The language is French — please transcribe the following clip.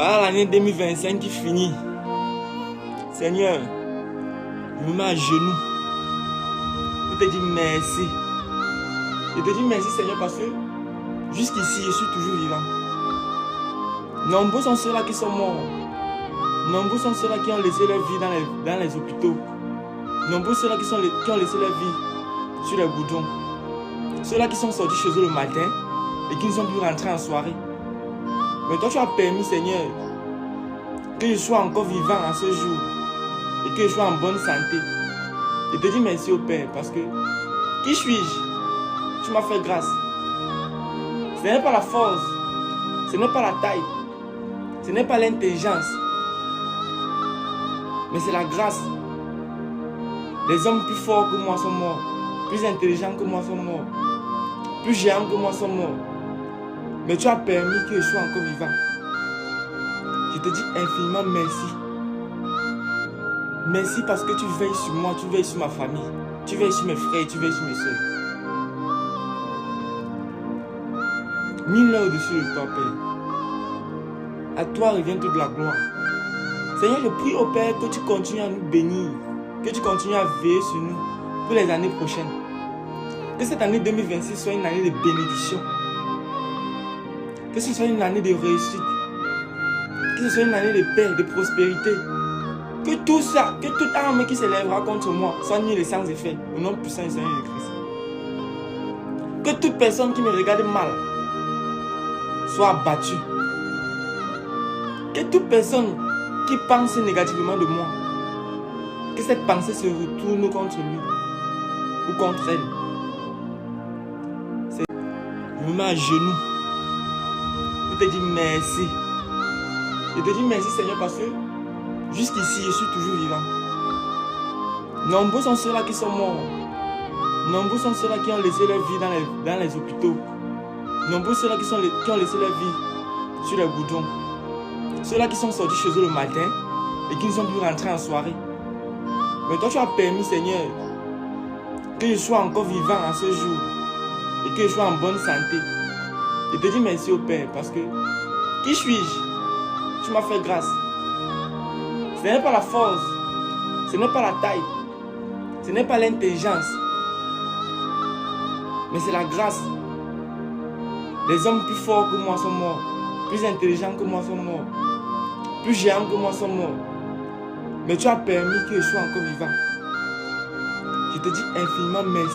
Voilà l'année 2025 qui finit. Seigneur, je me mets à genoux. Je te dis merci. Je te dis merci, Seigneur, parce que jusqu'ici, je suis toujours vivant. Nombreux sont ceux-là qui sont morts. Nombreux sont ceux-là qui ont laissé leur vie dans les hôpitaux. Nombreux sont ceux-là qui ont laissé leur vie sur les goudrons. Ceux-là qui sont sortis chez eux le matin et qui ne sont plus rentrés en soirée. Mais toi, tu as permis, Seigneur, que je sois encore vivant en ce jour et que je sois en bonne santé. Je te dis merci au Père parce que qui suis-je? Tu m'as fait grâce. Ce n'est pas la force, ce n'est pas la taille, ce n'est pas l'intelligence, mais c'est la grâce. Les hommes plus forts que moi sont morts, plus intelligents que moi sont morts, plus géants que moi sont morts. Mais tu as permis que je sois encore vivant. Je te dis infiniment merci. Merci parce que tu veilles sur moi, tu veilles sur ma famille, tu veilles sur mes frères, tu veilles sur mes soeurs. Nul n'est au-dessus de toi, Père. À toi revient toute la gloire. Seigneur, je prie au Père que tu continues à nous bénir, que tu continues à veiller sur nous pour les années prochaines. Que cette année 2026 soit une année de bénédiction. Que ce soit une année de réussite. Que ce soit une année de paix, de prospérité. Que tout ça, que toute arme qui s'élèvera contre moi soit nulle et sans effet. Au nom puissant du Seigneur Jésus-Christ. Que toute personne qui me regarde mal soit abattue. Que toute personne qui pense négativement de moi, que cette pensée se retourne contre lui ou contre elle. Je me mets à genoux. Je te dis merci. Je te dis merci, Seigneur, parce que jusqu'ici, je suis toujours vivant. Nombreux sont ceux-là qui sont morts. Nombreux sont ceux-là qui ont laissé leur vie dans les hôpitaux. Nombreux sont ceux-là qui ont laissé leur vie sur les goudrons. Ceux-là qui sont sortis chez eux le matin et qui ne sont plus rentrés en soirée. Mais toi, tu as permis, Seigneur, que je sois encore vivant en ce jour et que je sois en bonne santé. Je te dis merci au Père parce que qui suis-je? Tu m'as fait grâce. Ce n'est pas la force, ce n'est pas la taille, ce n'est pas l'intelligence, mais c'est la grâce. Les hommes plus forts que moi sont morts, plus intelligents que moi sont morts, plus géants que moi sont morts. Mais tu as permis que je sois encore vivant. Je te dis infiniment merci.